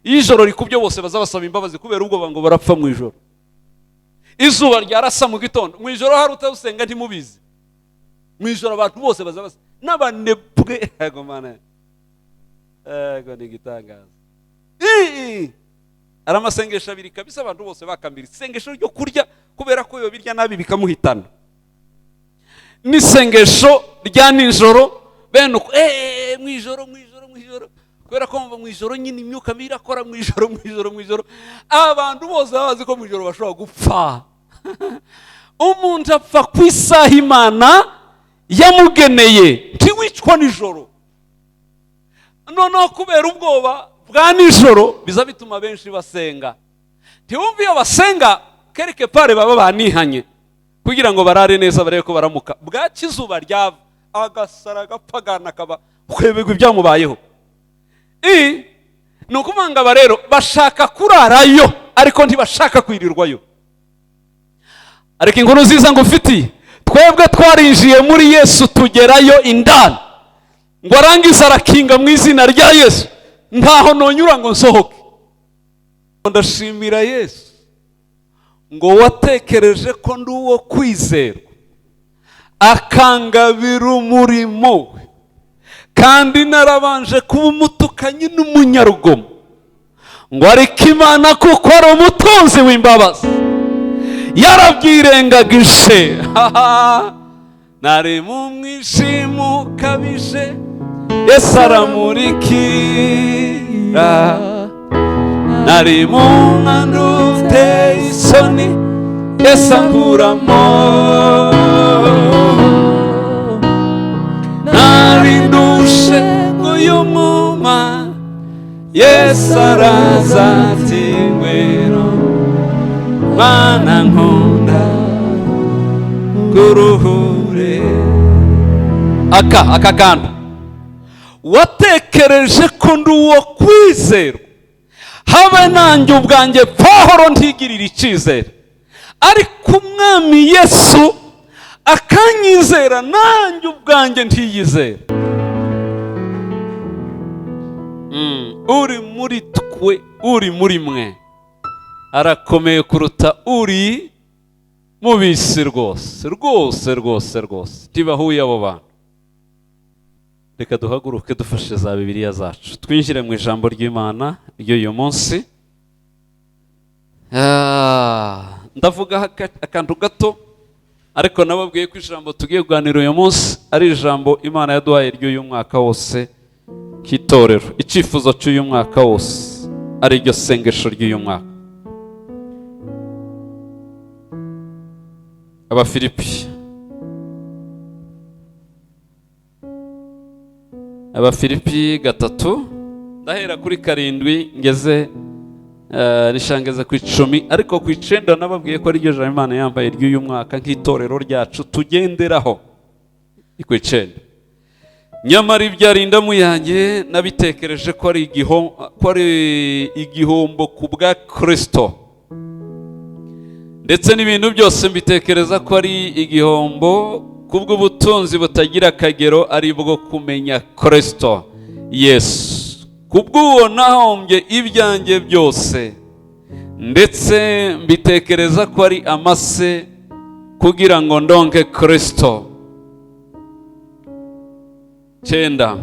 ijoro rikubye bose bazabasaba imbabazi kubera ubwo ngo barapfa mu ijoro. Izuba ryarasa mu gitondo, mu ijoro hari utabusenga ntimubizi. Mu ijoro abantu bose bazabasa n'abanebwe. Yego mana, yego ni gitangaza. Ari amasengesho abiri kabisa, abantu bose bakambira isengesho ryo kurya kubera ko yo birya nabi bikamuhitana, n'isengesho rya nijoro bene uko mu ijoro kubera ko mu ijoro nyine imyuka mibi irakora mu ijoro. Abantu bose bazi ko mu ijoro bashobora gupfa. Umuntu apfa ku isaha Imana yamugeneye, ntiwicwa nijoro. Noneho kubera ubwoba bwa nijoro biza bituma benshi basenga. Ntiwumva iyo basenga quelque part baba banihanye kugira ngo barare neza barebe ko baramuka. Bwaki izuba ryava agasara gapagana kaba kwebegwa ibyamubayeho. Ni ukumanga barero bashaka kurarayo ariko ntibashaka kwirirwayo. Ariko inkuru nziza ngufitiye, twebwe twarinjiye muri Yesu tugerayo indani, ngo arangiza arakinga mu izina rya Yesu, ntaho nonyura ngo nsohoke. Ndashimira Yesu ngo watekereje ko ndi uwo kwizerwa, akangabira umurimo we, kandi narabanje kuba umutukanyi n'umunyarugomo, ngo ariko Imana kuko ari umutunzi w'imbabazi yarabyirengagije. Nari mu mwijima ukabije, Yesu aramurikira. Nari mu mwanda uteye isoni, Yesu ankuramo. Nari ndushe nguyu mwuma, Yesu araza ati ngwino mwana nkunda kuruhure. Aka kantu watekereje ko ndi uwo kwizerwa, habe nanjye ubwanjye Pawulo ntigirira icyizere, ariko umwami Yesu akanyizera nanjye ubwanjye ntiyizera. Uri muri twe, uri muri mwe, arakomeye kuruta uri mu bisi rwose. Tibahuye abo bantu. Reka duhaguruke dufashe za Bibiliya zacu twinjire mu ijambo ry'Imana ry'uyu munsi. Ndavuga akantu gato, ariko nababwiye ko ijambo tugiye kuganira uyu munsi ari ijambo Imana yaduhaye ry'uyu mwaka wose k'itorero, icyifuzo cy'uyu mwaka wose ari iryo sengesho ry'uyu mwaka. Abafilipi 3, ndahera kuri 7 ngeze nishangeze ku 10, ariko ku 9 nababwiye ko ari ryo jambo Imana yambaye ry'uyu mwaka nk'itorero ryacu tugenderaho. Ku 9 nyamara ibyarinda mu yanjye nabitekereje ko ari igihombo ku bwa Kristo, ndetse n'ibintu byose mbitekereza ko ari igihombo kubw'ubutunzi butagira akagero, ari bwo kumenya Kristo Yesu. Kubw'uwo nahombye ibyanjye byose, ndetse mbitekereza ko ari amase kugira ngo ndonke Kristo. 9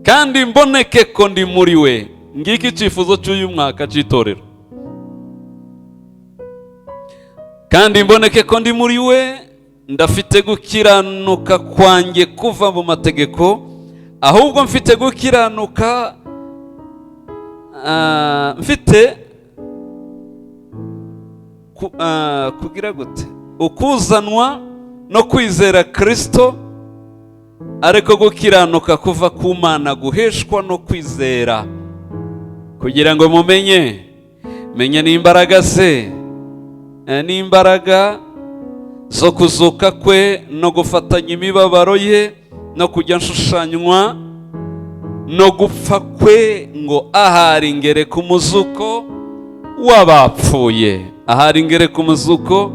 kandi mboneke ko ndi muri we. Ngiki icyifuzo cy'uyu mwaka cy'itorero. Kandi mboneke ko ndi muri we, ndafite gukiranuka kwanjye kuva mu mategeko, ahubwo mfite gukiranuka mfite kugira gute ukuzanwa no kwizera Kristo, ariko gukiranuka kuva ku Mana guheshwa no kwizera, kugira ngo menye n'imbaraga ze, n'imbaraga zo kuzuka kwe no gufatanya imibabaro ye, no kujya nshushanywa no gupfa kwe, ngo ahari ngere ku muzuko w'abapfuye. Ahari ngere ku muzuko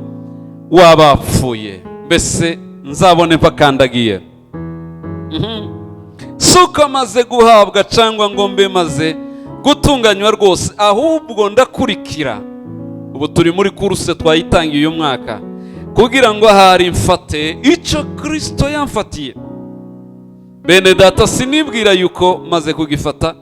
w'abapfuye, mbese nzabone mpakandagiye. suko amaze guhabwa cyangwa ngo mbe maze gutunganywa rwose, ahubwo ndakurikira. Ubu turi muri kuruse twayitangiye uyu mwaka, kugira ngo ahari mfate icyo Kristo yamfatiye. Bene data, sinibwira yuko maze kugifata,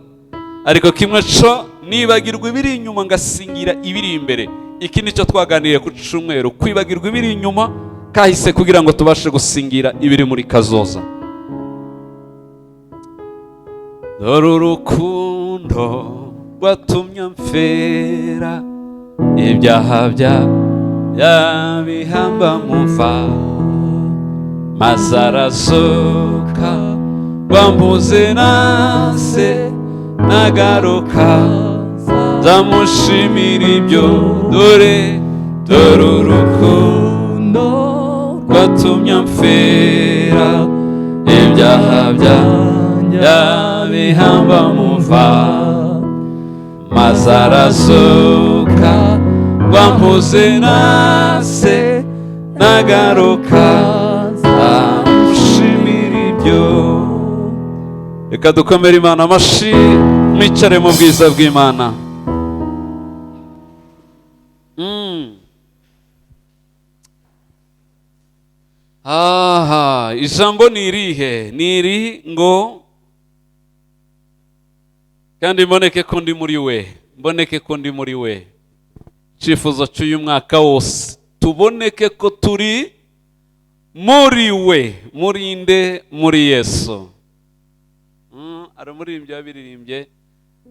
ariko kimwe cyo nibagirwa ibiri inyuma ngasingira ibiri imbere. Iki nicyo twaganiriye ku cyumweru, kwibagirwa ibiri inyuma kahise kugira ngo tubashe gusingira ibiri muri kazoza. Dore urukundo rwatumye mfera, ibyaha byabihamba mumva, maze arazuka rwambuze nase nagaruka, nzamushimira ibyo. Dore urukundo rwatumye mfera, ibyaha byabihamba mumva, maze arazuka rwambuze nase nagaruka, nzamushimira ibyo. Reka dukomere Imana amashyi, mwicare mu bwiza bw'Imana. Aha, ijambo ni irihe? Ni iri ngo kandi mboneke ko ndi muri we, mboneke ko ndi muri we. Icyifuzo cy'uyu mwaka wose tuboneke ko turi muri we. Muri nde? Muri Yesu. Aramuririmbye abiririmbye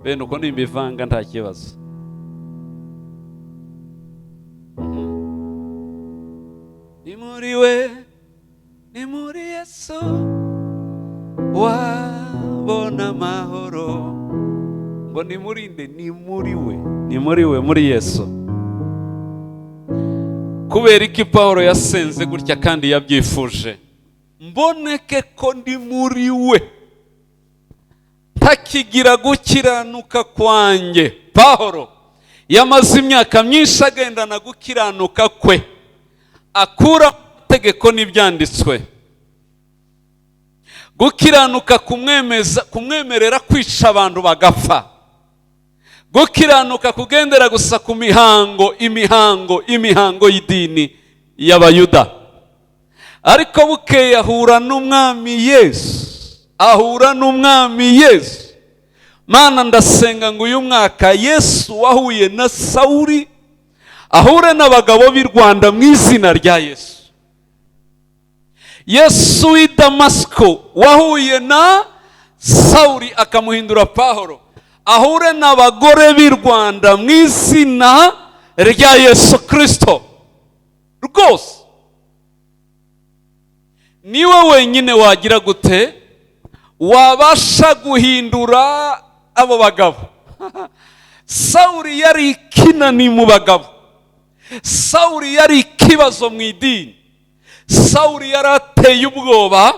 bene uko nimbivanga nta kibazo. Ni muri we, ni muri Yesu wabona amahoro. Ngo ni muri nde? Ni muri we, ni muri we, muri Yesu. Kubera iki Pawulo yasenze gutya kandi yabyifuje? Mboneke ko ndi muri we, ntakigira gukiranuka kwanjye. Pawulo yamaze imyaka myinshi agendana gukiranuka kwe, akura itegeko n'ibyanditswe. Gukiranuka kumwemerera kwica abantu bagapfa. Gukiranuka kugendera gusa ku imihango y'idini y'Abayuda. Ariko bukeye ahura n'umwami Yesu. Mana, ndasenga ngo uyu mwaka Yesu wahuye na Sawuli ahure n'abagabo b'i Rwanda mu izina rya Yesu. Yesu w'i Damasiko wahuye na Sawuli akamuhindura Pawulo, ahure n'abagore b'i Rwanda mu izina rya Yesu Kristo. Rwose niwe wenyine wagira gute? Wabasha guhindura abo bagabo. Sawuli yari ikinani mu bagabo. Sawuli yari ikibazo mu idini. Sawuli yarateye ubwoba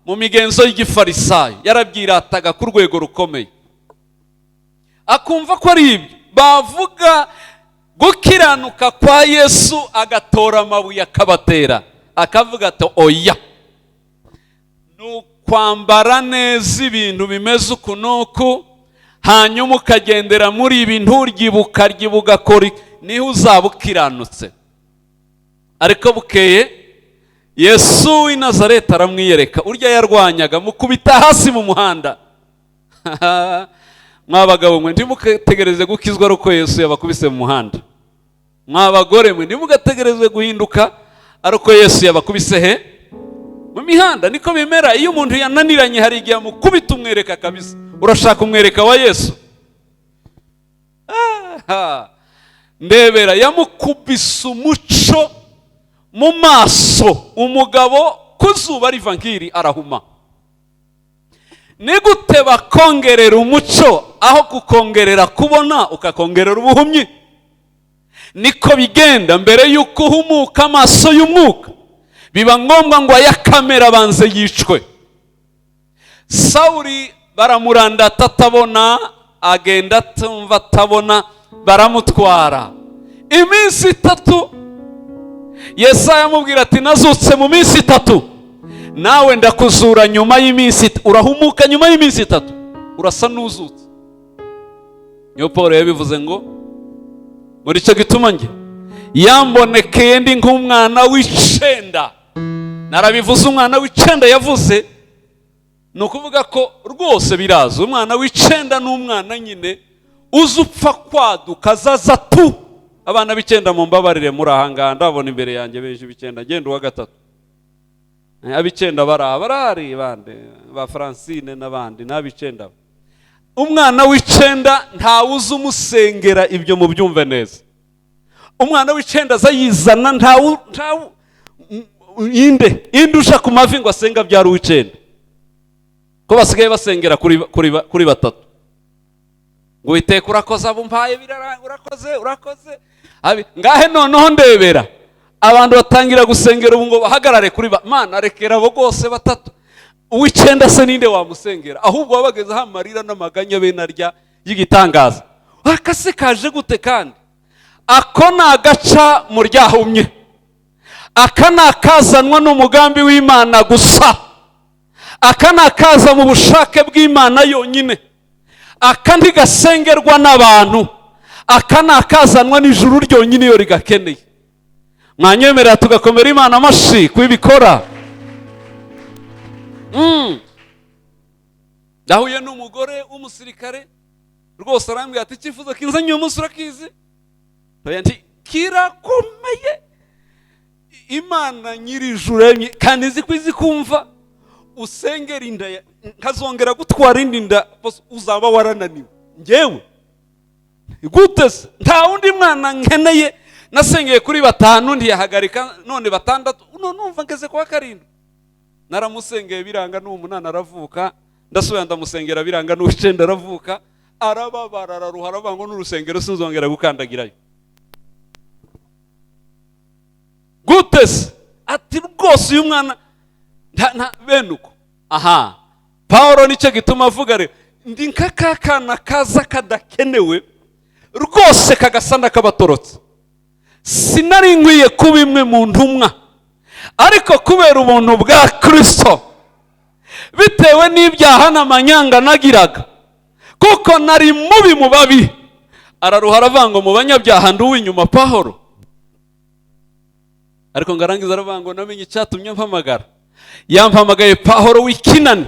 mu migenzo y'igifarisayo, yarabyirataga ku rwego rukomeye. Akumva ko ari ibyo bavuga gukiranuka kwa Yesu, agatora amabuye akabatera, akavuga ati oya, nukwambara neza ibintu bimeze uku nuku, hanyuma ukagendera muri ibi, nturyibuka ugakora, niho uzaba ukiranutse. Ariko bukeye Yesu w'i Nazareti aramwiyereka. Urya yarwanyaga mukubita hasi mu muhanda. Mwabagabo mwe ntimugategereze gukizwa ari uko Yesu yabakubise mu muhanda. Mwabagore mwe ntimugategereze guhinduka ari uko Yesu yabakubise he? Mu mihanda. Niko bimera. Iyo umuntu yananiranye hari igihe amukubita umwereka kabisa. Urashaka umwereka wa Yesu? Ndebera yamukubise umuco mu maso. Umugabo kuzuba riva nkiri arahuma. Ni gute bakongerera umuco aho kukongerera kubona ukakongerera ubuhumyi? Niko bigenda. Mbere yuko uhumuka amaso y'umwuka, biba ngombwa ngo ayakamera banze yicwe. Sawuli baramurandata atabona, agenda atumva atabona, baramutwara iminsi 3. Yesaya amubwira ati nazutse mu minsi 3. nawe ndakuzura nyuma y'iminsi, urahumuka nyuma y'iminsi 3 urasa n'uzutse. Niyo Paulo yabivuze ngo muri cyo gituma nge yambonekeye ndi nk'umwana w'icenda. Narabivuze umwana w'icenda yavuze, no kuvuga ko rwose biraza umwana w'icenda n'umwana nyine uzupfa kwaduka zaza tu. Abana b'icenda mu mbabarire muri ahanga ndabona imbere yanjye benshi b'icenda, genda uwa 3. Ab'icenda barahari bande ba Francine n'abandi n'ab'icenda. Umwana w'icenda nta uzi umusengera, ibyo mu byumve neza. Umwana w'icenda azayizana nta inde ushaka ku mavi ngo asenga byari uw'icenda, ko basigaye basengera kuri 3. ngo iteka urakoze abumpaye biraranga urakoze ngahe noneho ndebera abantu batangira gusengera ubu ngo bahagarare kuri Mana rekera abo gose 3. Uw'icenda se ninde wamusengera? Ahubwo wabageze hamarira n'amaganya benarya y'igitangaza. Akase kaje gute kandi? Ako nagaca mu ryahumye, aka nakazanwa n'umugambi w'Imana gusa, aka nakaza mu bushake bw'Imana yonyine, aka ntigasengerwa n'abantu, aka nakazanwa n'ijuru ryonyine yo rigakeneye. Mwanyemerera tugakomera Imana amashi kwibikora. Dahuye n'umugore w'umusirikare rwose arambwira ati icyifuzo kinzanye umunsi urakizi? Nti kirakomeye. Imana nyirijuru kandi izi kwizikumva usengera inda nkazongera gutwara indi nda uzaba warananiwe. Ngewe gute se nta wundi mwana nkeneye nasengeye kuri 5 ndiyahagarika none 6 numva ngeze kwa 7. Naramusengeye biranga n'umunana aravuka, ndasubira ndamusengera biranga n'uw'icenda aravuka, arababara araruha aravango n'urusengero sinzongera gukandagirayo. Gutes ati rwose uyu mwana nta benuko. Aha, Paulo nicyo gituma avuga rero ndi nk'akana kaza kadakenewe rwose kagasana kabatorotse. Sinari nkwiye kuba imwe mu ntumwa, ariko kubera ubuntu bwa Kristo, bitewe n'ibyaha n'amanyanga nagiraga, kuko nari mubi mu babi, araruha aravango mu banyabyaha nduwe inyuma Paulo. Ariko ngarangiza aravango namenye icyatumye mpamagara. Yampamagaye Paulo w'ikinani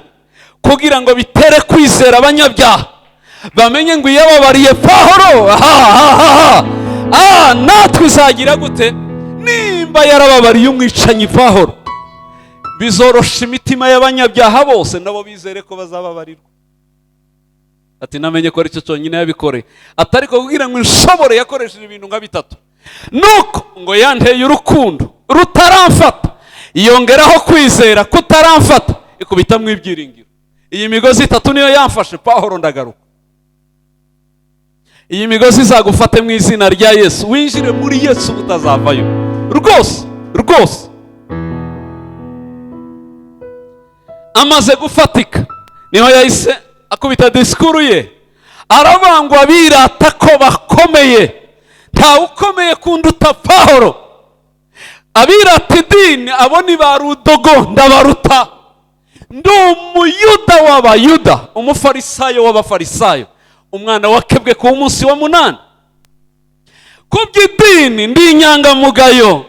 kugira ngo bitere kwizera abanyabyaha, bamenye ngo yababariye Paulo. Natwe izagira gute nimba yarababariye umwicanyi Paulo? Bizorosha imitima y'abanyabyaha bose, nabo bizere ko bazababarirwa. Ati namenye ko ari cyo cyonyine yabikoreye, atari ko kugira ngo inshobore yakoresheje ibintu nka 3. Nuko ngo yanteye urukundo rutaramfata, yongeraho kwizera kutaramfata, ikubitamwe ibyiringiro. Iyi migozi 3 niyo yamfashe Paulo ndagaruka. Iyi migozi izagufate mu izina rya Yesu, winjire muri Yesu utazavayo rwose. Amaze gufatika niho yahise akubita disikuru ye, arabangwa birata ko bakomeye. Nta ukomeye kunduta Paulo. Abirata idini abo ni barudogo ndabaruta. Ndi umuyuda w'abayuda, umufarisayo w'abafarisayo, umwana wakebwe ku munsi wa 8. Kuby'idini ndi inyangamugayo,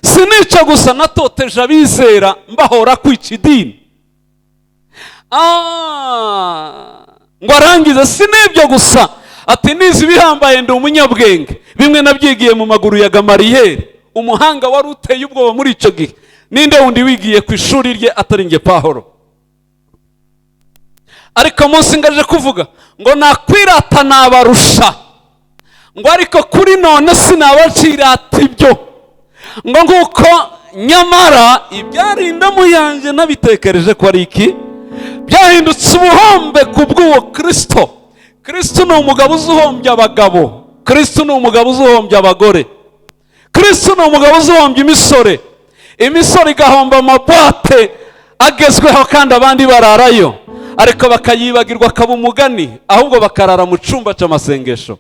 sinica gusa natoteje abizera mbahora kwica idini. Ngo arangize sinebyo gusa, ati nizi bihambaye ndi umunyabwenge, bimwe nabyigiye mu maguru ya Gamariyeri, umuhanga wari uteye ubwoba muri icyo gihe. Ninde wundi wigiye ku ishuri rye atari nge Paulo? Ariko munsi ngaje kuvuga ngo nakwirata nabarusha, ngo ariko kuri none sinabacirata ibyo, ngo nguko nyamara ibyarinda mu yanjye nabitekereje ko ari iki byahindutse ubuhombe kubw'uwo Kristo. Kristo ni umugabo uzuhombya abagabo, Kristo ni umugabo uzuhombya abagore, Kristo ni umugabo uzuhombya imisore igahomba amabwate agezweho kandi abandi bararayo, ariko bakayibagirwa akaba umugani, ahubwo bakarara mu cyumba cy'amasengesho.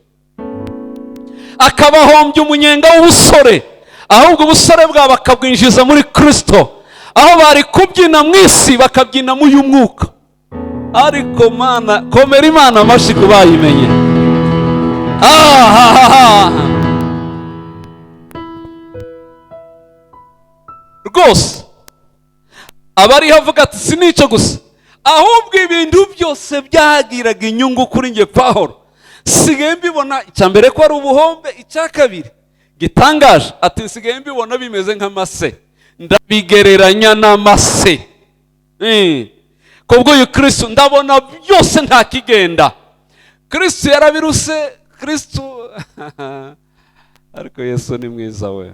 Akabahombya umunyenga w'ubusore, ahubwo ubusore bwabo akabwinjiza muri Kristo, aho bari kubyina mu isi bakabyina mu y'umwuka. Ariko mana, komera Imana amashyi ku bayimenye. Rwose abari havuga ati sinico gusa, ahubwo ibintu byose byagiraga inyungu kuri nge Pawulo. Sigaye mbibona icya mbere ko ari ubuhombe, icya kabiri gitangaje ati sigaye mbibona bimeze nk'amase, ndabigereranya n'amase. Kubwo uyu Kristo ndabona byose nta kigenda. Kristo yarabiruse, Kristo ariko Yesu ni mwiza we.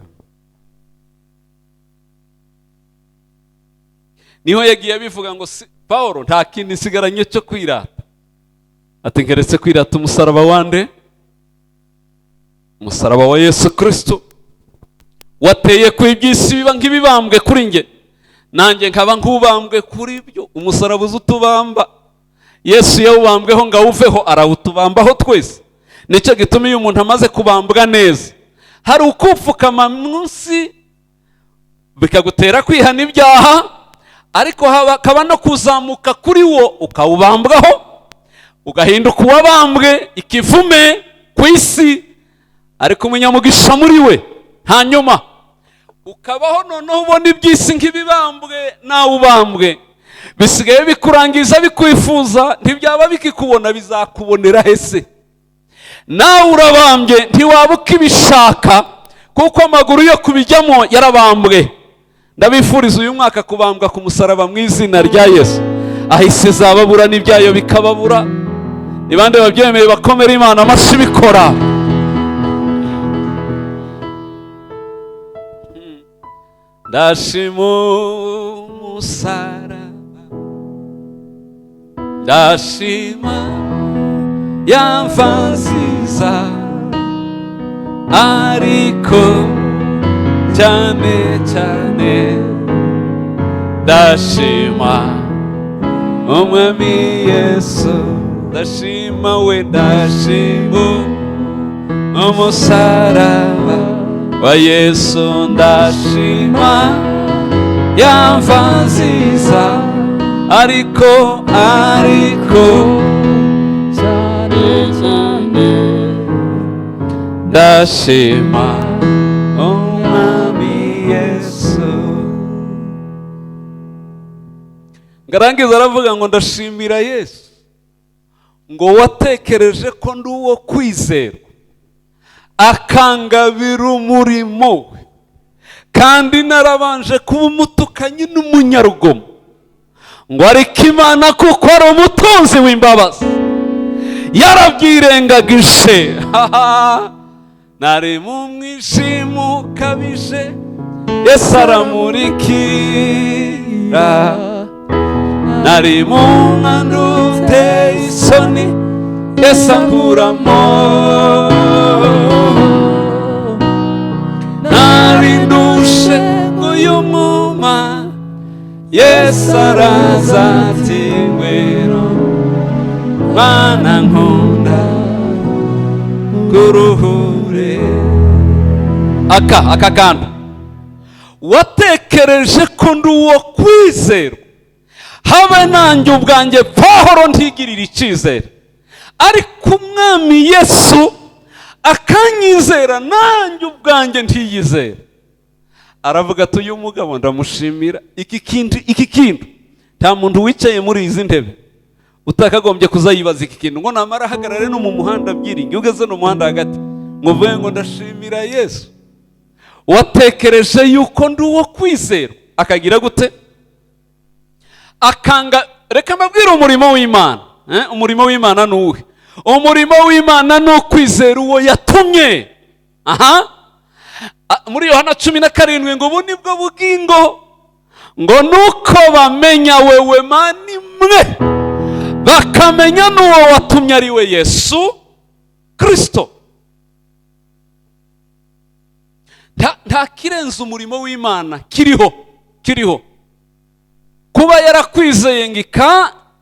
Niho yagiye abivuga ngo Pawulo nta kintu isigaranye cyo kwirata. Ati ngeretse kwirata umusaraba wande, umusaraba wa Yesu Kristo wateye ku iby'isi biba nk'ibibambwe kuri nge, nanjye nkaba nk'ubambwe kuri byo. Umusaraba uzutubamba, Yesu yawubambweho ngo awuveho, arawutubambaho twese. Nicyo gituma iyo umuntu amaze kubambwa neza, hari ukupfukama munsi bikagutera kwihana ibyaha, ariko hakaba no kuzamuka kuri wo ukawubambwaho, ugahinduka uwabambwe ikivume ku isi, ariko umunyamugisha muri we. Hanyuma ukabaho noneho ubona iby'isi nk'ibibambwe nawe ubambwe, bisigaye bikurangiza bikwifuza, ntibyaba bikikubona bizakubonera hese. Nawe urabambye ntiwaba ukibishaka, kuko amaguru yo kubijyamo yarabambwe. Ndabifuriza uyu mwaka kubambwa ku musaraba mu izina rya Yesu. Ahise zababura n'ibyayo bikababura. Ibande babyemeye bakomera Imana amashyi bikora. Ndashima umusaraba, ndashima ya mva nziza, ariko cyane cyane ndashima umwami Yesu. Ndashima we, ndashima umusaraba wa Yesu, ndashima ya mva nziza, ariko cyane cyane ndashima umwami Yesu. Ngarangiza aravuga ngo ndashimira Yesu ngo watekereje ko ndi uwo kwizerwa, akangabira umurimo we, kandi narabanje kuba umutukanyi n'umunyarugomo, ngo ariko Imana kuko ari umutunzi w'imbabazi yarabyirengagije. Nari mu mwijima ukabije, Yesu aramurikira. Nari mu mwanda uteye isoni, Yesu ankuramo. Nari ndushe uyu mwuma, Yesu araza ati ngwino mwana nkunda kuruhure. Aka kantu watekereje ko ndi uwo kwizerwa, habe nanjye ubwanjye Pawulo ntigirira icyizere, ariko umwami Yesu akanyizera, nanjye ubwanjye ntiyizera. Aravuga ati uyu mugabo ndamushimira. Iki kintu nta muntu wicaye muri izi ntebe utakagombye kuzayibaza iki kintu, ngo namara ahagarare no mu muhanda byiringi, ugeze no mu muhanda hagati ngo vuye ngo ndashimira Yesu watekereje yuko ndi uwo kwizera, akagira gute? Akanga. Reka mbabwire umurimo w'Imana. Umurimo w'Imana ni uwe. Umurimo w'Imana ni ukwizera uwo yatumye. Muri Yohana 17 ngo ubu nibwo bugingo, ngo nuko bamenya wewe Mana imwe, bakamenya n'uwo watumye ari we Yesu Kristo. Nta kirenze umurimo w'Imana kiriho. Kuba yarakwizeye ngo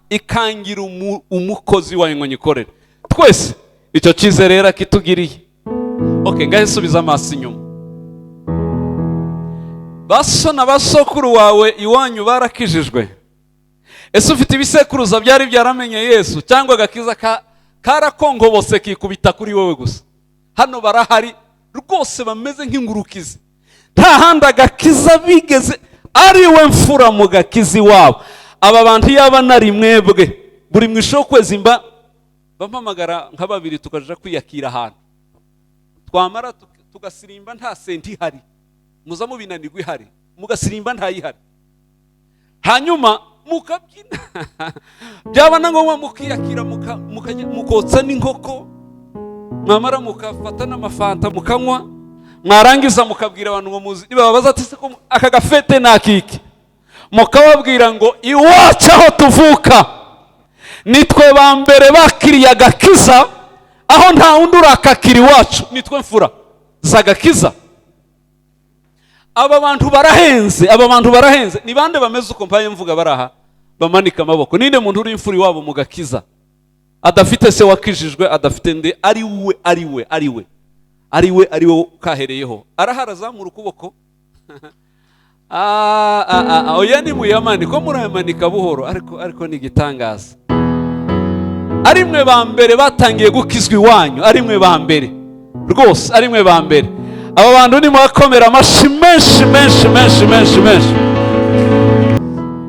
ikangira umukozi wayo ngo nyikorere. Twese icyo cyizere rero kitugiriye. Okay, ngahe subiza amaso inyuma. baso na basokuru wawe iwanyu barakijijwe? Ese ufite ibisekuruza byari byaramenye Yesu, cyangwa agakiza karakongobose kikubita kuri wowe gusa? Hano barahari rwose bameze nk'ingurukizi, nta handi agakiza bigeze, ari we mfura mu gakizi wabo. Aba bantu yaba nari mwebwe, buri mwisho kwezi bampamagara nka babiri tukaja kwiyakira ahantu, twamara tugasirimba nta senti ihari, muza mubinanirwa ihari, mugasirimba ntayihari, hanyuma mukabyina byaba na ngombwa mukiyakira mukotsa n'inkoko, mwamara mukafata n'amafanta mukanywa, mwarangiza mukabwira abantu ngo muzi, nibabaza ati se ko aka gafete nakiki, mukababwira ngo iwacu aho tuvuka nitwe ba mbere bakiriye agakiza, aho nta wundi urakakira iwacu, nitwe mfura z'agakiza. Aba bantu barahenze, aba bantu barahenze. Ni bande bameze uko mpaye mvuga baraha bamanika amaboko? Ninde muntu uri imfura iwabo mu gakiza, adafite se wakijijwe, adafite nde, ari we kahereyeho? Arahara, azamura ukuboko. Oya ni muyamani ko murayamanika buhoro, ariko ni igitangaza. Ari mwe ba mbere batangiye gukizwa iwanyu, ari mwe ba mbere rwose, ari mwe ba mbere. Aba bantu ni mwakomera amashi menshi menshi menshi menshi menshi.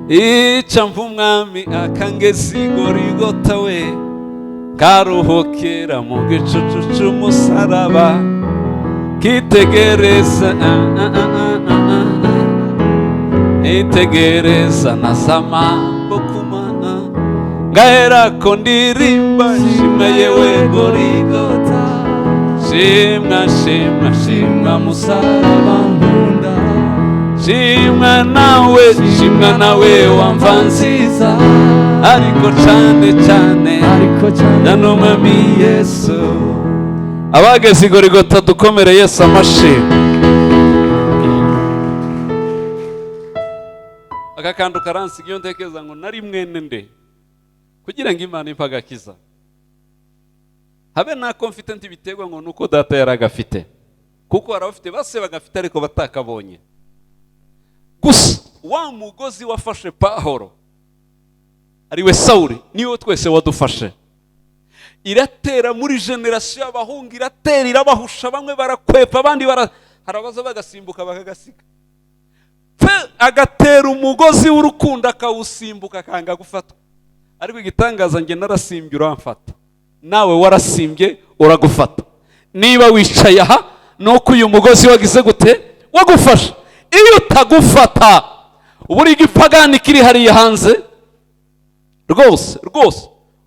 Ica mvumwami akangezi Gorigota we, karuhukira mu gicucu cy'umusaraba, kitegereza itegereza nazamambo kumana, ngahera ko ndirimba shimwa yewe Gorigota, shimwa shimwa shimwa musaraba nkunda, shimwa nawe wamva nziza, ariko cyane na n'umwami Yesu. Abageze i Gorigota dukomere Yesu amashimwe. Aka kantu karansiga iyo ntekereza ngo nari mwene nde kugira ngo Imana impa agakiza, habe nako mfite ntibiterwa ngo nuko data yaragafite, kuko barabafite base bagafite ariko batakabonye. Gusa wa mugozi wafashe Pawulo ariwe Sawuli niwo twese wadufashe, iratera muri generation y'abahungu, iratera irabahusha, bamwe barakwepa abandi harabaza bagasimbuka bakagasiga, agatera umugozi w'urukundo akawusimbuka akanga gufatwa. Ariko igitangaza nge narasimbye uramfata, nawe warasimbye uragufata. Niba wicaye aha nuko uyu mugozi wagize gute, wagufasha. Iyo utagufata uburi igipagani kiri hariya hanze, rwose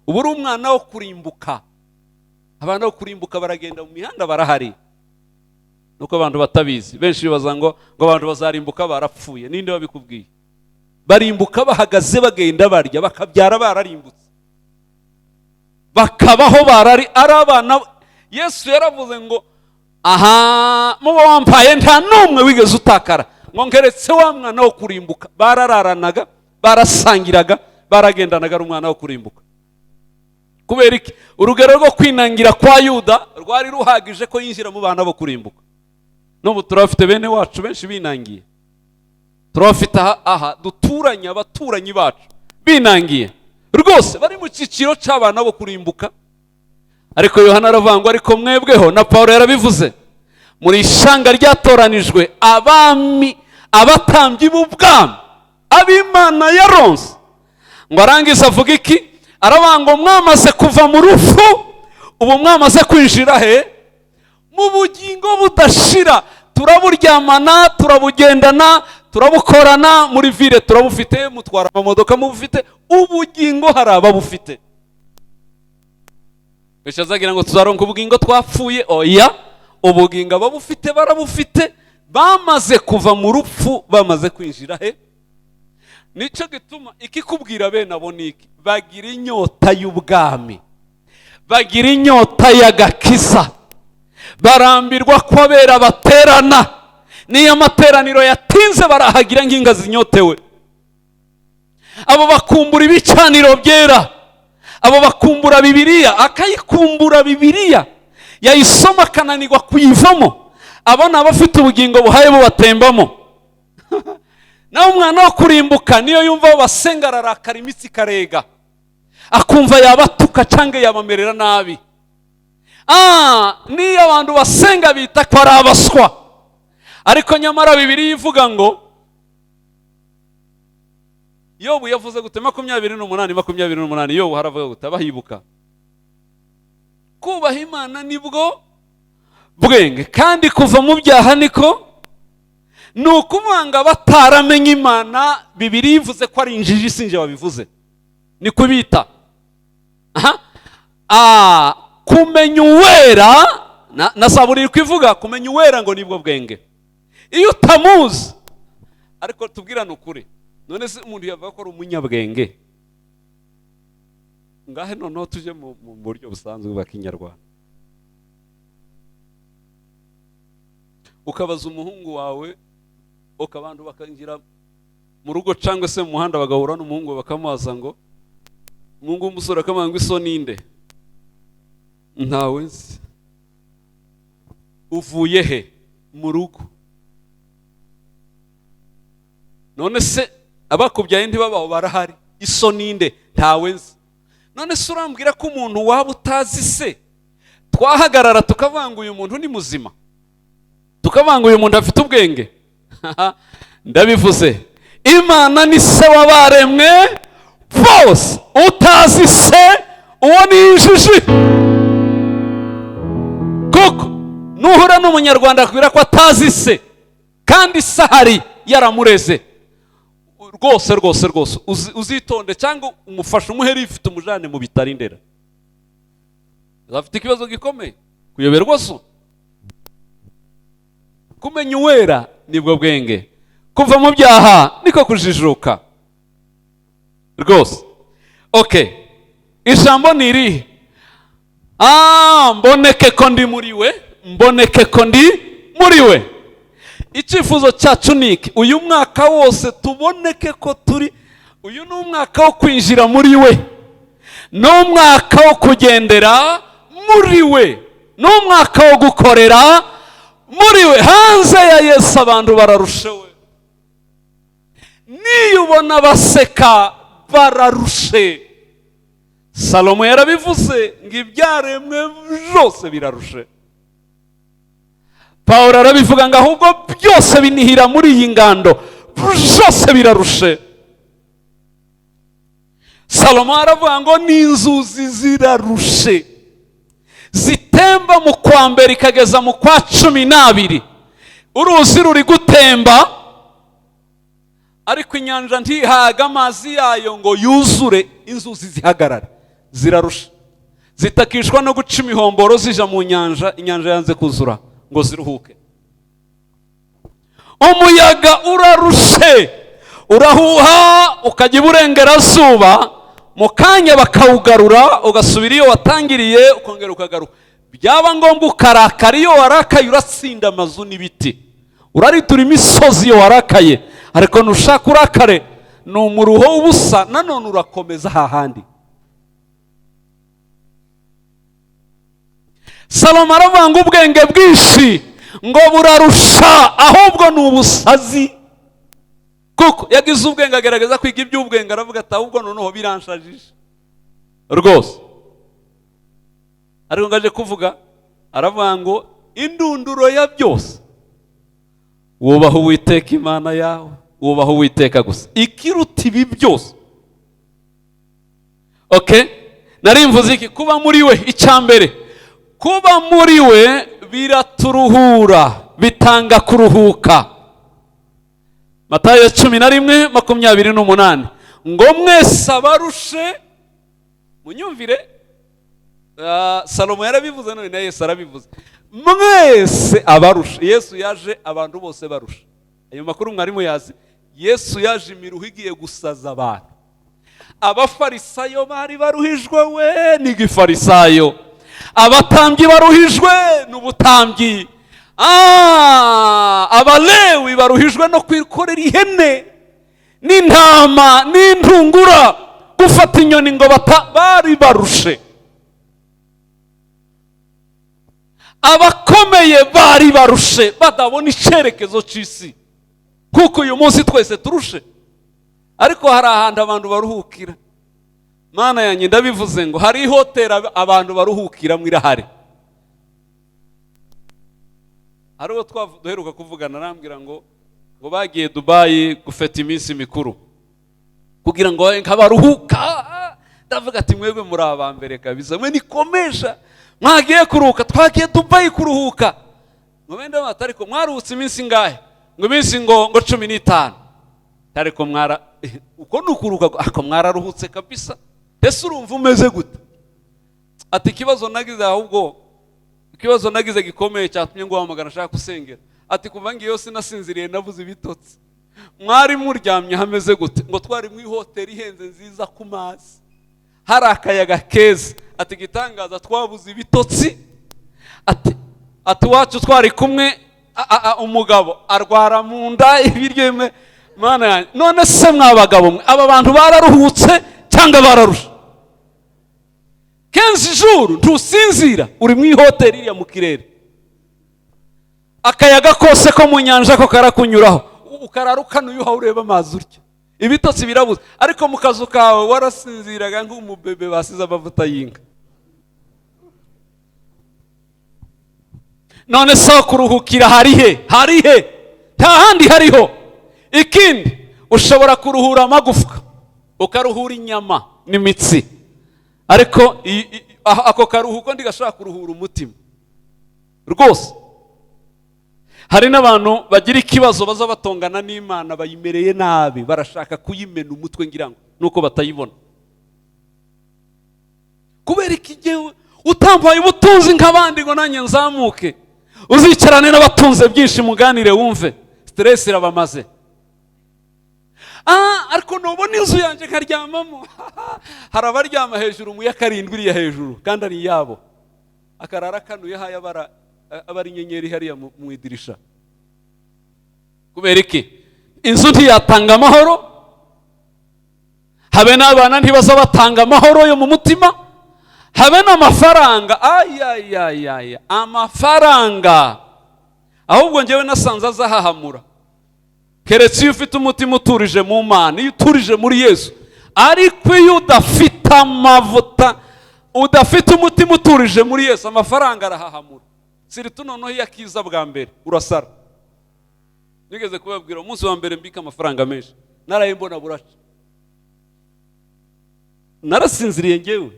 ubu uri umwana wo kurimbuka. Abantu bo kurimbuka baragenda mu mihanda barahari, nuko abantu batabizi. Benshi bibaza ngo abantu bazarimbuka barapfuye. Ninde wabikubwiye? Barimbuka bahagaze bagenda barya, bakabyara bararimbutse, bakabaho barari ari abana. Yesu yaravuze ngo aha muba wampaye nta numwe wigeze utakara, ngo ngeretse wa mwana wo kurimbuka. Barararanaga, barasangiraga, baragendanaga ari umwana wo kurimbuka. Kubera iki? Urugero rwo kwinangira kwa Yuda rwari ruhagije ko yinjira mu bana bo kurimbuka. N'ubu turafite bene wacu benshi binangiye, turafite aha duturanye abaturanyi bacu binangiye rwose, bari mu cyiciro cy'abana bo kurimbuka. Ariko Yohana aravangwa, ariko mwebweho, na Pawulo yarabivuze, muri ishanga ryatoranijwe abami, abatambyi b'ubwami, ab'Imana yaronse. Ngo arangiza avuga iki? Aravuga ngo mwamaze kuva mu rufu, ubu mwamaze kwinjira he? Mu bugingo budashira. Turaburyamana, turabugendana, turabukorana, muri vile turabufite, mutwara amamodoka mubufite, ubugingo hari ababufite. Beshazagira ngo tuzaronka ubugingo twapfuye. Oya, ubugingo ababufite barabufite, bamaze kuva mu rupfu, bamaze kwinjira he? Nico gituma ikikubwira bene abo niki, bagira inyota y'ubwami, bagira inyota y'agakiza, barambirwa ko abera baterana. Niyo amateraniro yatinze barahagira nginga zinyotewe. Abo bakumbura ibicaniro byera, abo bakumbura Bibiliya, akayikumbura Bibiliya yayisoma kananirwa kuyivamo. Abana bafite ubugingo buhaye bubatembamo. nawe umwana wo kurimbuka niyo yumva basenga ararakara imitsi ikarega, akumva yabatuka cyangwa yabamerera nabi. Niyo abantu basenga bita ko ari abaswa, ariko nyamara Bibiliya ivuga ngo Yobu yavuze gute 28 Yobu haravuga gute abahibuka kubaha Imana nibwo bwenge, kandi kuva mu byaha niko ni ukuvanga bataramenye Imana. Bibiliya ivuze ko ari injiji, sinje wabivuze, ni kubita kumenya uwera na Saburi kwivuga kumenya uwera ngo nibwo bwenge. Iyo utamuzi, ariko tubwirana ukuri, none se umuntu yavuga ko ari umunyabwenge? Ngahe noneho tuje mu buryo busanzwe bwa Kinyarwanda, ukabaza umuhungu wawe, ukabantu bakangira mu rugo cyangwa se mu muhanda bagahura n'umuhungu bakamubaza ngo umuhungu w'umusore akamanga iso ninde? Ntawe nzi. Uvuye he? Mu rugo. None se abakubyaye ntibabaho barahari? Iso ninde? Ntawe nzi. None se urambwira ko umuntu waba utazi se twahagarara tukavanga uyu muntu ni muzima, tukavanga uyu muntu afite ubwenge? Ndabivuze, Imana ni se w'abaremwe bose. Utazi se uwo ni injiji. Kuko nuhura n'umunyarwanda akubwira ko atazi se kandi se ahari yaramureze, rwose uzitonde, cyangwa umufasha umuheri ifite umujane mu bitari ndera, afite ikibazo gikomeye. Kuyoberwa so, kumenya uwera nibwo bwenge, kuva mu byaha niko kujijuka rwose. Okay, ijambo ni irihe? Mboneke ko ndi muri we, mboneke ko ndi muri we. Icyifuzo cyacu niki uyu mwaka wose tuboneke ko turi. Uyu ni umwaka wo kwinjira muri we, ni umwaka wo kugendera muri we, ni umwaka wo gukorera muri we. Hanze ya Yesu abantu bararushewe, niyo ubona baseka bararushe. Salomo yarabivuze ngo ibyaremwe byose birarushe. Pawulo arabivuga ngo ahubwo byose binihira muri iyi ngando, byose birarushe. Salomo aravuga ngo n'inzuzi zirarushe, zitemba mu kwa mbere ikageza mu kwa 12. Uruzi ruri gutemba ariko inyanja ntihaga amazi yayo ngo yuzure, inzuzi zihagarara, zirarusha. Zitakishwa no guca imihomboro zija mu nyanja, inyanja yanze kuzura ngo ziruhuke. Umuyaga urarushe, urahuha ukajya iburengerazuba, mu kanya bakawugarura ugasubira iyo watangiriye ukongera ukagaruka. Byaba ngombwa ukarakara, iyo warakaye uratsinda amazu n'ibiti, uraritura imisozi iyo warakaye. Ariko nushaka urakare ni umuruho w'ubusa, nanone urakomeza hahandi. Salomo aravuga ngo ubwenge bwinshi ngo burarusha, ahubwo ni ubusazi. Kuko yagize ubwenge agerageza kwiga iby'ubwenge, aravuga ati ahubwo noneho biranshajije rwose. Ariko ngaje kuvuga, aravuga ngo indunduro ya byose wubaha Uwiteka Imana yawe, wubaha Uwiteka gusa, ikiruta ibi byose. Okay, narimvuze iki? Kuba muri we, icyambere kuba muri we biraturuhura, bitanga kuruhuka. Matayo 11:28 ngo mwese abarushe munyumvire. Salomo yarabivuze, none na Yesu arabivuze, mwese abarushe. Yesu yaje abantu bose barusha. Ayo makuru mwarimu yazi. Yesu yaje imiruho igiye gusaza abantu. Abafarisayo bari baruhijwe we n'igifarisayo, abatambyi baruhijwe n'ubutambyi, abalewi baruhijwe no kwikorera ihene n'intama n'intungura, gufata inyoni ngo bari barushe. Abakomeye bari barushe, badabona icyerekezo cy'isi kuko uyu munsi twese turushe, ariko hari ahantu abantu baruhukira. Mana yanjye ndabivuze ngo hari hoteli abantu baruhukiramo irahari. Hari uwo duheruka kuvugana arambwira ngo bagiye Dubai gufeta iminsi mikuru kugira ngo nkabaruhuka. Ndavuga ati mwebwe muri abambere kabisa, mwe nikomesha mwagiye kuruhuka, twagiye Dubai kuruhuka. Mwende matariko mwaruhutse iminsi ngahe? Ngo iminsi ngo 15. Tariko uko nukuruhuka ako mwararuhutse kabisa. Ese urumva umeze gute? Ati ikibazo nagize ahubwo ikibazo nagize gikomeye cyatumye ngo wamagana shaka kusengera. Ati kuva ngiyo sinasinziriye navuze ibitotsi. Mwari muryamye hameze gute? Ngo twari mu hoteli ihenze nziza ku mazi, hari akayaga keza. Ati gitangaza twabuze ibitotsi. Ati wacu twari kumwe umugabo arwara mu nda ibiryo bimwe. Mana yanjye, none se mwabagabo mwe aba bantu bararuhutse cyangwa bararusha? 15 jours ntusinzira uri mu hoteli iriya mu kirere, akayaga kose ko mu nyanja ko karakunyuraho, ukararuka uyuha ureba amazi urya, ibitotsi birabuze, ariko mu kazu kawe warasinziraga nk'umubebe basize amavuta y'inka. None so kuruhukira harihe? Nta handi hariho. Ikindi ushobora kuruhura amagufwa, ukaruhura inyama n'imitsi, ariko ako karuhuko ndigashaka kuruhura umutima rwose. Hari n'abantu bagira ikibazo baza batongana n'Imana, bayimereye nabi, barashaka kuyimena umutwe ngira ngo nuko batayibona. Kubera ikigewe utambaye ubutunzi nk'abandi ngo nanjye nzamuke, uzicarane n'abatunze byinshi muganire wumve stress irabamaze. Ariko nubona inzu yanjye nkaryamamo. Hari abaryama hejuru mu ya 7 iriya hejuru kandi ari yabo, akarara kanuye haya abari inyenyeri hariya mu idirisha. Kubera iki? Inzu ntiyatanga amahoro, habe n'abana ntibaza batanga amahoro yo mu mutima, habe n'amafaranga. Amafaranga ahubwo njyewe nasanze azahahamura. Keretse iyo ufite umutima uturije mu Mana, iyo uturije muri Yesu. Ariko iyo udafite amavuta, udafite umutima uturije muri Yesu, amafaranga arahahamura. Siritu noneho yakiza bwa mbere urasara. Nigeze kubabwira umunsi wa mbere mbika amafaranga menshi, naraye mbona buraca, narasinziriye ngewe.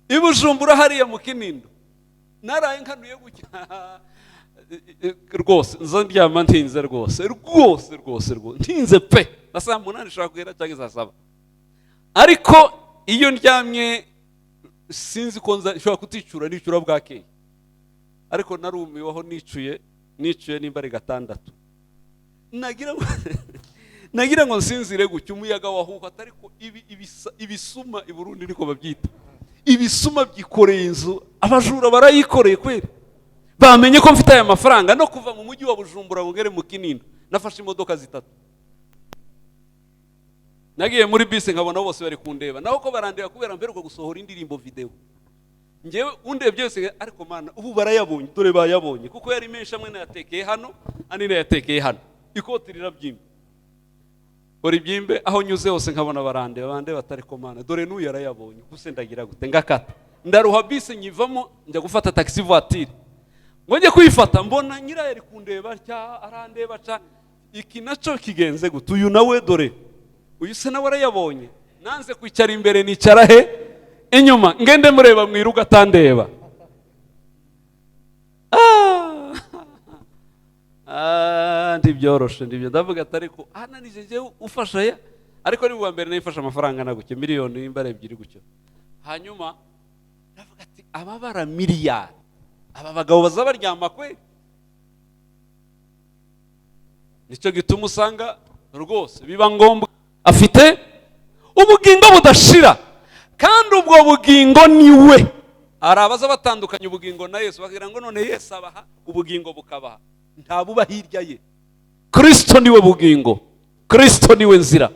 Ibujumbura hariya mu Kinindo naraye nkanuye gutya rwose, nza ndyama ntinze rwose ntinze pe, na saa 8 nshaka guhera cyangwa saa 7. Ariko iyo ndyamye sinzi ko nshobora kuticura, nicura bwakeye. Ariko narumiweho nicuye nimba ari 6. Nagira ngo nsinzire gutya, umuyaga wahuha. Ariko ibisuma i Burundi niko babyita, ibisuma byikoreye inzu, abajura barayikoreye kweri. Bamenye ko mfite aya mafaranga no kuva mu mujyi wa Bujumbura ngere mu Kinindo nafashe imodoka 3. Nagiye muri bisi nkabona bose bari kundeba, naho ko barandeba kubera mberuka gusohora indirimbo video. Ngewe undebye byose, ariko Mana ubu barayabonye, dore bayabonye, kuko yari menshi amwe nayatekeye hano, andi nayatekeye hano, ikoti rirabyimba. Ori byimbe aho nyuze hose nkabona barandeba batari ko Mana dore n'uyu yarayabonye, guse ndagira gute ngakata. Ndaruha bisi nyivamo njya gufata taxi voiture. Ngoje kuyifata mbona nyira yari kundeba cya arandeba ca, iki naco kigenze gute? Uyu nawe dore uyu se nawe arayabonye, nanze kwicara imbere nicara he inyuma, ngende mureba mwiruga atandeba. Ndibyoroshe ndibyo ndavuga atariko nanije je ufasha ya, ariko ari bwa mbere nayifasha amafaranga naguke miliyoni imbare 2 gucyo. Hanyuma ndavuga ati ababara miliyari aba bagabo bazabaryama kwe. Nicyo gituma usanga rwose biba ngombwa afite ubugingo budashira, kandi ubwo bugingo niwe. Arabaza batandukanye ubugingo na Yesu, bagira ngo none Yesu abaha ubugingo bukabaha, nta buba hirya ye. Kristo niwe bugingo, Kristo niwe nzira.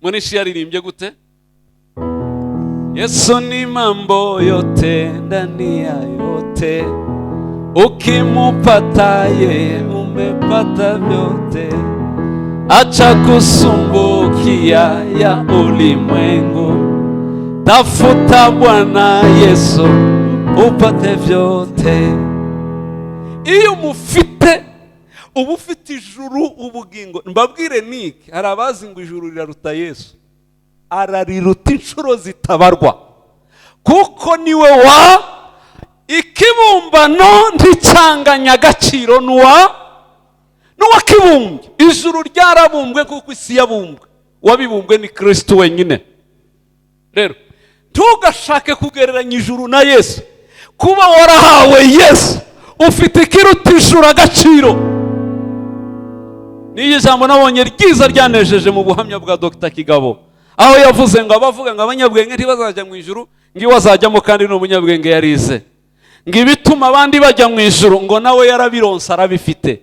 Munishi yaririmbye gute? Yesu ni mambo yote ndani ya yote, ukimupataye umepata vyote, acha kusumbukia ya ulimwengu, tafuta Bwana Yesu upate vyote. Iyo mufite uba ufite ijuru ubugingo. Mbabwire niki, hari abazi ngo ijuru riraruta Yesu. Arariruta inshuro zitabarwa, kuko niwe wa ikibumbano nticanganya agaciro n'uwakibumbye. Ijuru ryarabumbwe kuko isi yabumbwe, wabibumbwe ni Kristo wenyine. Rero ntugashake kugereranya ijuru na Yesu. Kuba warahawe Yesu, ufite ikiruta ijuru agaciro. Niyo jambo nabonye ryiza ryanejeje mu buhamya bwa Dr. Kigabo, aho yavuze ngo abavuga ngo abanyabwenge ntibazajya mu ijuru, ngiwe azajyamo kandi n'umunyabwenge yarize. Ngo ibituma abandi bajya mu ijuru ngo nawe yarabironse arabifite.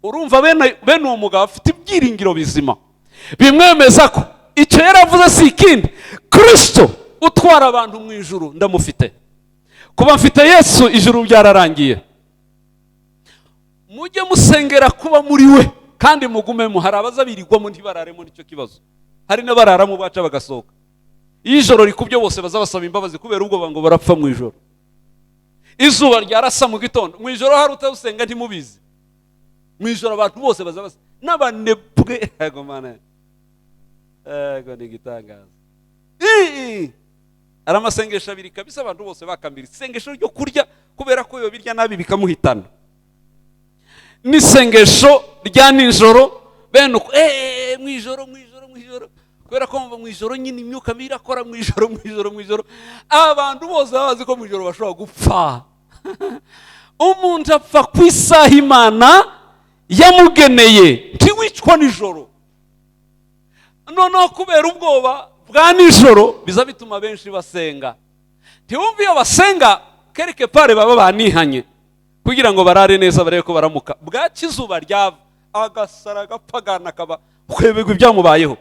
Urumva bene uwo mugabo afite ibyiringiro bizima bimwemeza ko icyo yaravuze si ikindi, Kristo utwara abantu mu ijuru ndamufite. Kuba mfite Yesu, ijuru byararangiye. Mujye musengera kuba muri we kandi mugumemo. Hari abazabirirwamo ntibararemo, nicyo kibazo. Hari n'abararamo baca bagasohoka. Iyo ijoro rikubye bose bazabasaba imbabazi kubera ubwoba ngo barapfa mu ijoro. Izuba ryarasa mu gitondo, mu ijoro hari utabusenga ntimubizi. Mu ijoro abantu bose bazabasa n'abanebwe. Yego mana, yego ni gitangaza. Ari amasengesho abiri kabisa, abantu bose bakambira. Isengesho ryo kurya kubera ko iyo birya nabi bikamuhitana, n'isengesho rya nijoro bene uko mu ijoro kubera ko mu ijoro nyine imyuka mirakora mu ijoro. Abantu bose bazi ko mu ijoro bashobora gupfa. Umuntu apfa ku isaha Imana yamugeneye, ntiwicwa nijoro. Noneho kubera ubwoba bwa nijoro biza bituma benshi basenga. Ntiwumva iyo basenga quelque part baba banihanye kugira ngo barare neza, barebe ko baramuka. Bwaki izuba ryava agasara Bapagana kaba kwebegwa ibyamubayeho.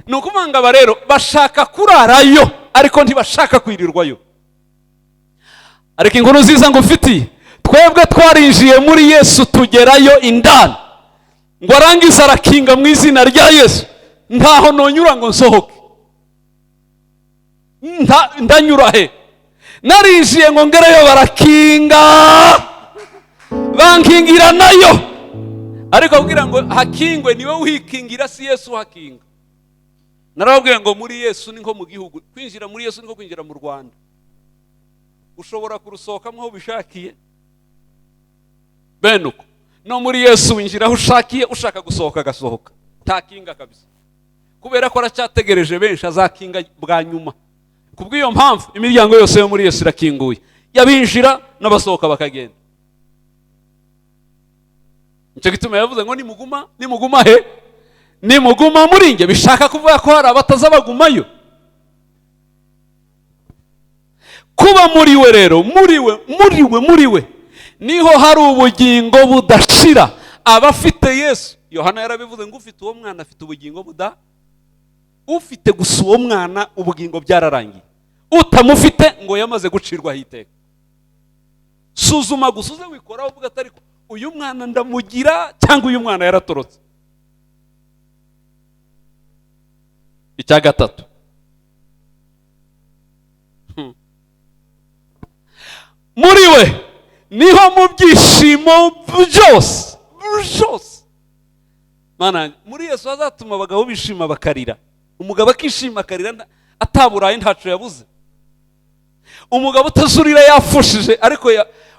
Ni ukumanga aba rero bashaka kurarayo ariko ntibashaka kwirirwayo. Ariko inkuru nziza ngufitiye, twebwe twarinjiye muri Yesu tugerayo indani, ngo arangiza arakinga mu izina rya Yesu. Ntaho nonyura ngo nsohoke, ndanyura he? Narinjiye ngo ngereyo barakinga, bankingira nayo. Ariko kugira ngo hakingwe niwe uhikingira, si Yesu hakinga. Narababwiye ngo muri Yesu ni nko mu gihugu, kwinjira muri Yesu ni nko kwinjira mu Rwanda. Ushobora kurusohokamo aho bishakiye bene uko. No muri Yesu winjira aho ushakiye, ushaka gusohoka agasohoka, ntakinga kabisa. Kubera ko aracyategereje benshi azakinga bwa nyuma. Kubw'iyo mpamvu imiryango yose yo muri Yesu irakinguye, yabinjira n'abasohoka bakagenda. Nicyo gituma yavuze ngo nimuguma he? Nimuguma muri nge. Bishaka kuvuga ko hari abatazabagumayo. Kuba muri we rero, muri we niho hari ubugingo budashira. Abafite Yesu, Yohana yarabivuze ngo ufite uwo mwana afite ubugingo ufite gusa uwo mwana ubugingo byararangiye. Utamufite ngo yamaze gucirwaho iteka. Suzuma gusa uze wikoraho uvuga atari ko uyu mwana ndamugira cyangwa uyu mwana yaratorotse. Icya gatatu, muri we niho mu byishimo byose. Mana, muri Yesu azatuma abagabo bishima bakarira. Umugabo akishima akarira ataburaye ntaco yabuze. Umugabo utazurira yafushije ariko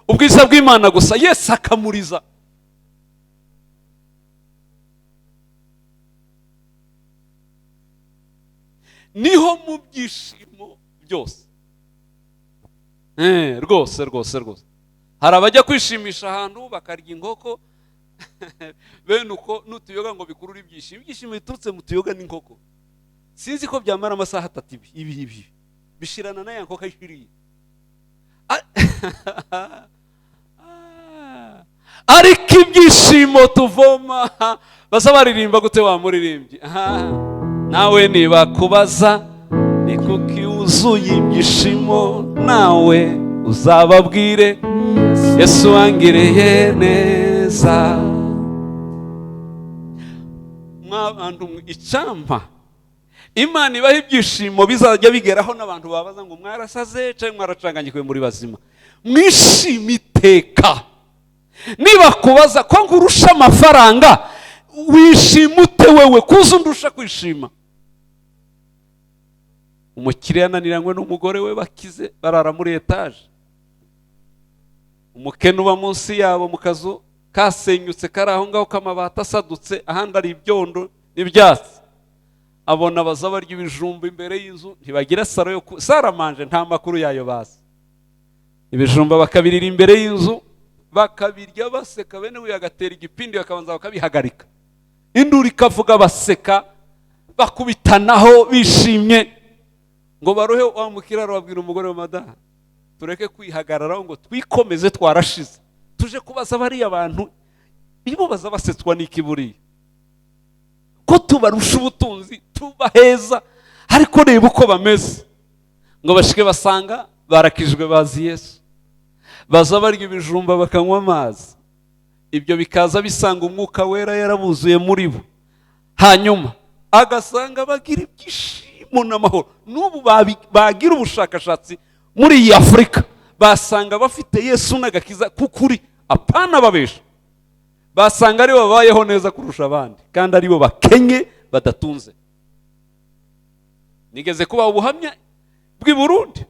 ubwiza bw'Imana gusa Yesu akamuriza. Niho mu byishimo byose. Rwose. Hari abajya kwishimisha ahantu bakarya inkoko bene uko n'utuyoga ngo bikurura ibyishimo. Ibyishimo biturutse mu tuyoga n'inkoko. Sinzi ko byamara amasaha 3 ibi bishirana na ya nkoko ishiriye. Ariko ibyishimo tuvoma bazabaririmba gute wa muririmbyi? Nawe niba kubaza ni kuki uzuye ibyishimo, nawe uzababwire Yesu wangiriye neza. Mwabantu icampa Imana ibaha ibyishimo bizajya bigeraho n'abantu babaza ngo mwarasaze cyangwa mwaracanganyikwe muri bazima. Mwishime iteka. Niba kubaza ko ngurusha amafaranga, wishima ute wewe kuza undusha kwishima? Umukiriya yananiranywe n'umugore we bakize barara muri etaje. Umukene uba munsi yabo mu kazu kasenyutse kari aho ngaho k'amabati asadutse, ahandi ari ibyondo n'ibyatsi. Abona baza barya ibijumba imbere y'inzu, ntibagira saro yo saramanje, nta makuru yayo bazi. Ibijumba bakabirira imbere y'inzu, bakabirya baseka, bene we agatera igipindi bakabanza bakabihagarika. Induru ikavuga baseka, bakubitanaho bishimye. Ngo barohe wa mukiraro babwira umugore wa madaha, tureke kwihagararaho ngo twikomeze twarashize. Tuje kubaza bari abantu, nibo baza basetswa n'ikiburiye. Ko tubarusha ubutunzi, tubaheza, ariko reba uko bameze. Ngo bashike basanga barakijwe bazi Yesu. Baza barya ibijumba bakanywa amazi. Ibyo bikaza bisanga umwuka wera yarabuzuye muri bo. Hanyuma agasanga bagira ibyishimo n'amahoro. N'ubu bagira ubushakashatsi muri iyi Afurika, basanga bafite Yesu n'agakiza kukuri, apana babesha. Basanga aribo babayeho neza kurusha abandi, kandi aribo bakenye badatunze. Nigeze kuba ubuhamya bw'i Burundi,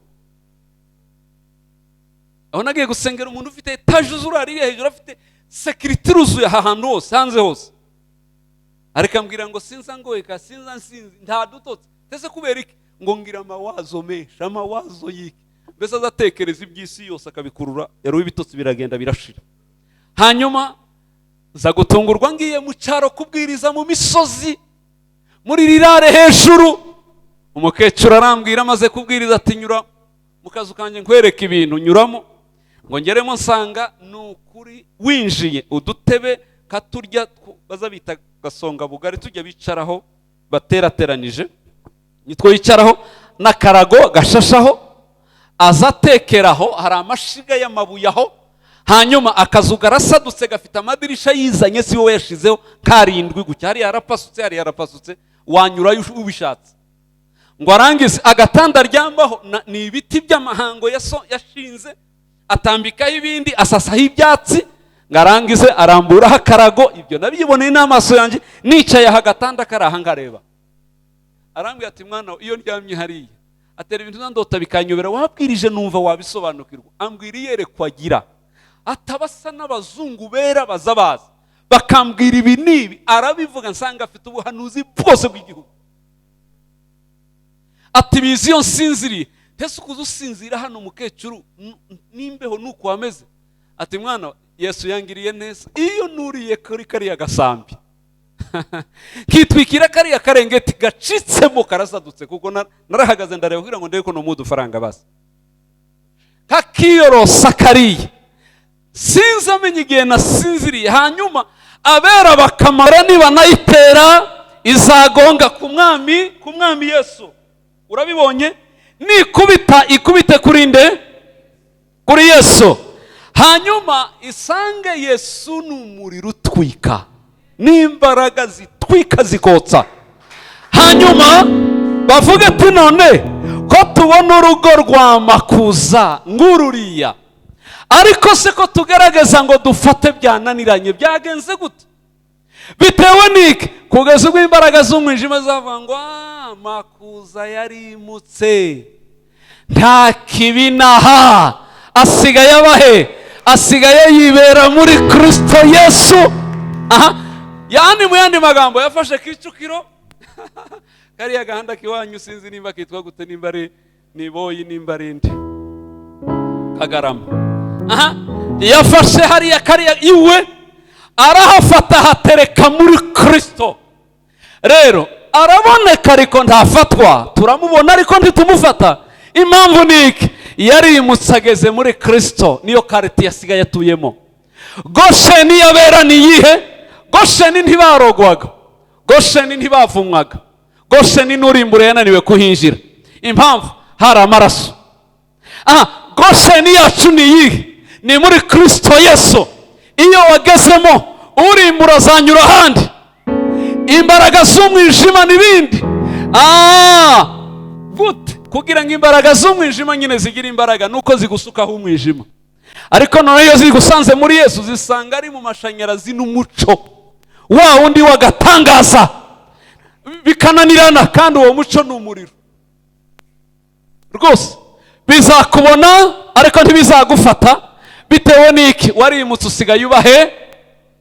aho nagiye gusengera umuntu ufite etaje zurari hejuru, afite security ruzuye ahantu hose, hanze hose. Ariko ambwira ngo sinza ngoyeka, sinza nsinzi, nta dutotse. Tese kubera iki? Ngo ngira amawazo menshi, amawazo yiki. Mbese azatekereza iby'isi yose akabikurura, yari ibitotsi biragenda birashira. Hanyuma za gutungurwa ngiye mu cyaro kubwiriza mu misozi, muri rirare hejuru. Umukecuru arambwira amaze kubwiriza ati nyura mu kazu kanje nkwereka ibintu, nyuramo. Ngo ngeremo nsanga nukuri winjiye udutebe katurya baza bita gasonga bugari, tujya bicaraho baterateranije, nitwo yicaraho n'akarago gashashaho, azatekeraho, hari amashiga y'amabuye aho. Hanyuma akazu garasadutse gafite amadirisha yizanye, si wowe yashizeho karindwi gutya, hari yarapasutse wanyurayo ubishatse. Ngo arangize agatanda aryambaho ni ibiti by'amahango yashinze, atambikaho ibindi, asasaho ibyatsi. Ngarangize aramburaho akarago, ibyo nabiboneye n'amaso yanjye, nicaye aha gatanda kari aha ngareba. Arambwira ati mwana iyo ndyamye hariya, atera ibintu ndota bikanyobera, wabwirije numva wabisobanukirwa. Ambwira iyerekwa agira, atabasa n'abazungu bera baza baza bakambwira ibi nibi, arabivuga nsanga afite ubuhanuzi bwose bw'igihugu. Ati bizi yo nsinziriye. Tese ukuza usinzira hano mukecuru nimbeho nuko wameze? Ati mwana Yesu yangiriye neza, iyo nuriye kuri kariya gasambi kitwikira kariya karengeti gacitsemo karasadutse, kuko narahagaze ndareba kugira ngo ndebe ko no mu dufaranga basi kakiyorosa kariya. Sinzi amenye igihe nasinziriye. Hanyuma abera bakamara niba nayitera izagonga ku mwami Yesu. Urabibonye? Ikubite kuri nde? Kuri Yesu. Hanyuma isange Yesu n'umuriro utwika, n'imbaraga zitwika zikotsa. Hanyuma bavuga ati none ko tubona urugo rwa makuza ngururiya, ariko se ko tugerageza ngo dufate byananiranye, byagenze gute? Bitewe niki? Kugeza ubwo imbaraga z'umwijima zavangwa, makuza yarimutse, nta kibinaha, asigaye abahe? Asigaye yibera muri Kristo Yesu. Yani mu yandi magambo yafashe Kicukiro kariya gahanda kiwanyu sinzi nimba kitwa gute, nimba ari niboyi, nimba ari ndi Kagarama. Yafashe hariya kariya iwe arahafata hatereka muri Kristo. Rero araboneka ariko ntafatwa, turamubona ariko ntitumufata. Impamvu niki? Yarimutse ageze muri Kristo, niyo karite yasigaye atuyemo. Gosheni yabera ni yihe? Gosheni ntibarogwaga, Gosheni ntibavumwaga, Gosheni n'urimbure yananiwe kuhinjira. Impamvu hari amaraso. Gosheni yacu ni yihe? ni muri Kristo Yesu. Iyo wagezemo urimbura azanyura ahandi. Imbaraga z'umwijima n'ibindi. Gute kugira ngo imbaraga z'umwijima nyine zigira imbaraga nuko zigusukaho umwijima. Ariko none iyo zigusanze muri Yesu zisanga ari mu mashanyarazi n'umuco wa wundi wagatangaza, bikananirana kandi uwo muco ni umuriro rwose. Bizakubona ariko ntibizagufata bitewe n'iki? Warimutse usigaye ubahe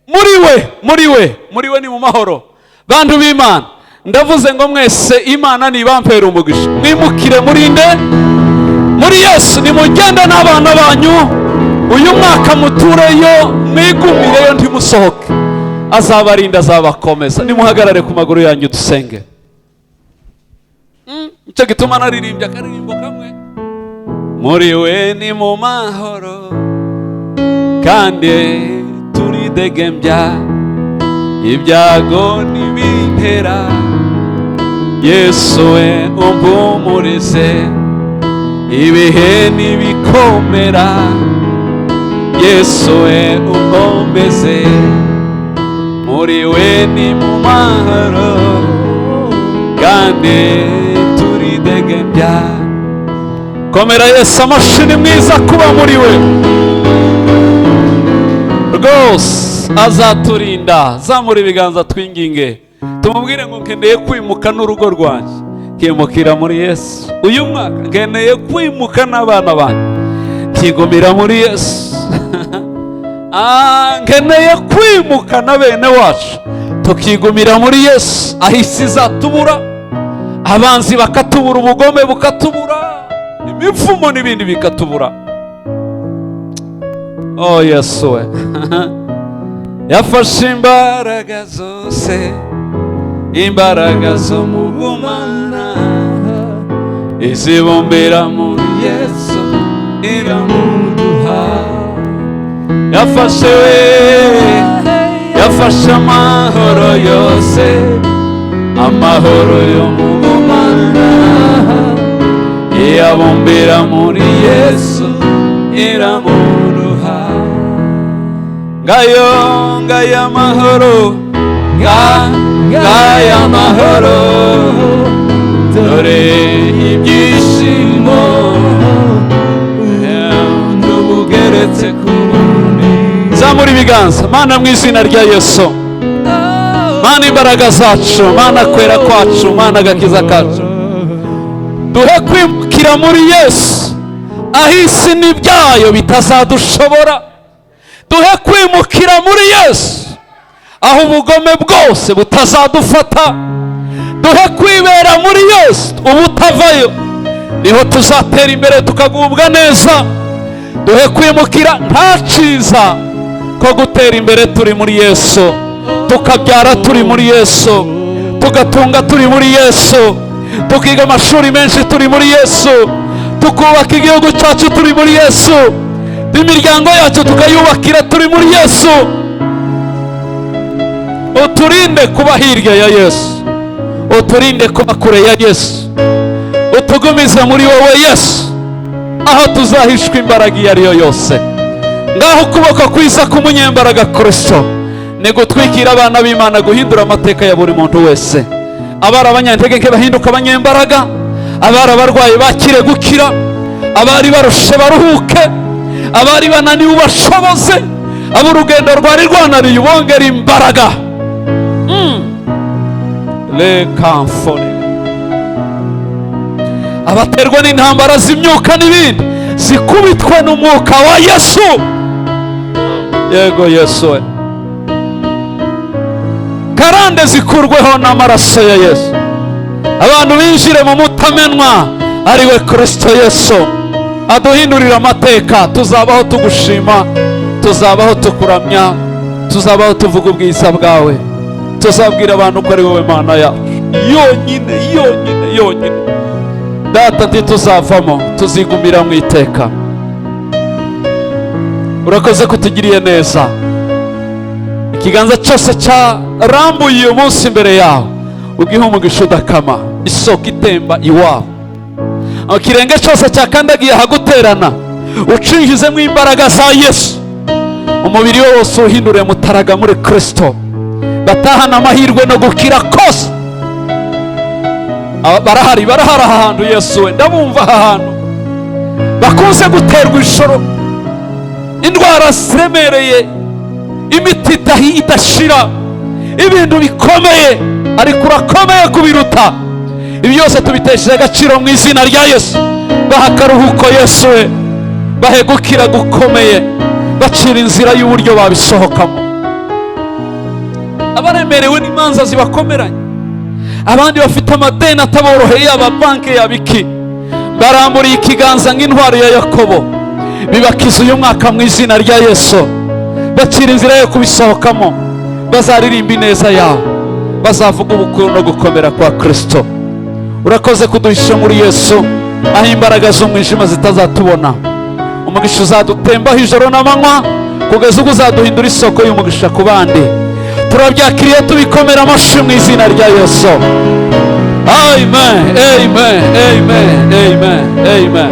muri we ni mu mahoro. Bantu b'Imana, ndavuze ngo mwese Imana nibampera umugisha, mwimukire muri nde? Muri Yesu. Nimugende n'abana banyu uyu mwaka mutureyo, mwigumireyo ntimusohoke. Azabarinda, azabakomeza. Nimuhagarare ku maguru yanyu dusenge. Nicyo gituma naririmbye akaririmbo kamwe, muri we ni mu mahoro kandi turidegembya, ibyago ntibintera. Yesu we umpumurize, ibihe ntibikomera. Yesu we unkombeze, muri we ni mu mahoro kandi turidegembya. Komera Yesu amashyi, ni mwiza kuba muri we rwose. Azaturinda. Zamura ibiganza twinginge tumubwire ngo nkeneye kwimuka n'urugo rwanjye, nkimukira muri Yesu. Uyu mwaka nkeneye kwimuka n'abana banjye, nkigumira muri Yesu. Nkeneye kwimuka na bene wacu, tukigumira muri Yesu. Aho isi izatubura, abanzi bakatubura, ubugome bukatubura, imivumo n'ibindi bikatubura. Oh Yesu we yafashe imbaraga zose, imbaraga zo mu bumana, izibumbira muri Yesu iramuduha. Yafashe amahoro yose, amahoro yo mu bumana, iyabumbira muri Yesu iramuduha. Ngaya amahoro, ngaya amahoro, dore ibyishimo n'ubugeretse ku bundi. Zamura ibiganza. Mana, mu izina rya Yesu, Mana imbaraga zacu, Mana kwera kwacu, Mana agakiza kacu, duhe kwimukira muri Yesu aho isi n'ibyayo bitazadushobora. Duhe kwimukira muri Yesu aho ubugome bwose butazadufata. Duhe kwibera muri Yesu, ubutavayo niho tuzatera imbere tukagubwa neza. Duhe kwimukira nta cyiza ko gutera imbere turi muri Yesu, tukabyara turi muri Yesu, tugatunga turi muri Yesu, tukiga amashuri menshi turi muri Yesu, tukubaka igihugu cyacu turi muri Yesu, imiryango yacu tukayubakira turi muri Yesu. Uturinde kuba hirya ya Yesu, uturinde kuba kure ya Yesu, utugumize muri wowe Yesu, aho tuzahishwa imbaraga iyo ariyo yose. Ngaho ukuboko kwiza k'umunyembaraga Kristo ni gutwikira abana b'Imana, guhindura amateka ya buri muntu wese. Abari abanyantege nke bahinduka abanyembaraga, abari abarwayi bakire gukira, abari barushe baruhuke, abari bananiwe ubashoboze, abo urugendo rwari rwananiye ubongera imbaraga. Abaterwa n'intambara z'imyuka n'ibindi, zikubitwe n'umwuka wa Yesu. Yego Yesu we. Karande zikurweho n'amaraso ya Yesu. Abantu binjire mu mutamenwa ari we Kristo Yesu, aduhindurira amateka. Tuzabaho tugushima, tuzabaho tukuramya, tuzabaho tuvuga ubwiza bwawe, tuzabwira abantu ko ari wowe Mana yacu yonyine. Data, ntituzavamo, tuzigumira mu iteka. Urakoze kutugiriye neza. Ikiganza cyose cyarambuye uyu munsi imbere yawe, ugihe umugisha udakama, isoko itemba iwawe. Ikirenge cyose cyakandagiye ahaguterana, ucinjizemo imbaraga za Yesu, umubiri wose uhindure mutaraga muri Kristo, batahana amahirwe no gukira kose. Barahari aha hantu Yesu we, ndabumva aha hantu bakunze guterwa ijoro, indwara ziremereye, imiti idashira, ibintu bikomeye, ariko urakomeye kubiruta. Ibi byose tubitesheje agaciro mu izina rya Yesu. Baha akaruhuko Yesu we, bahe gukira gukomeye, bacira inzira y'uburyo babisohokamo. Abaremerewe n'imanza zibakomeranye, abandi bafite amadeni ataboroheye, yaba banki yabiki, baramburiye ikiganza nk'intwaro ya Yakobo, bibakiza uyu mwaka mu izina rya Yesu, bacira inzira yo kubisohokamo, bazaririmba ineza yawe, bazavuga ubukuru no gukomera kwa Kristo. Urakoze kuduhisha muri Yesu, aho imbaraga z'umwijima zitazatubona. Umugisha uzadutembaho ijoro n'amanywa, kugeza ubwo uzaduhindura isoko y'umugisha ku bandi. Turabyakiriye tubikomera amashyi mu izina rya Yesu. Amen, amen, amen, amen, amen.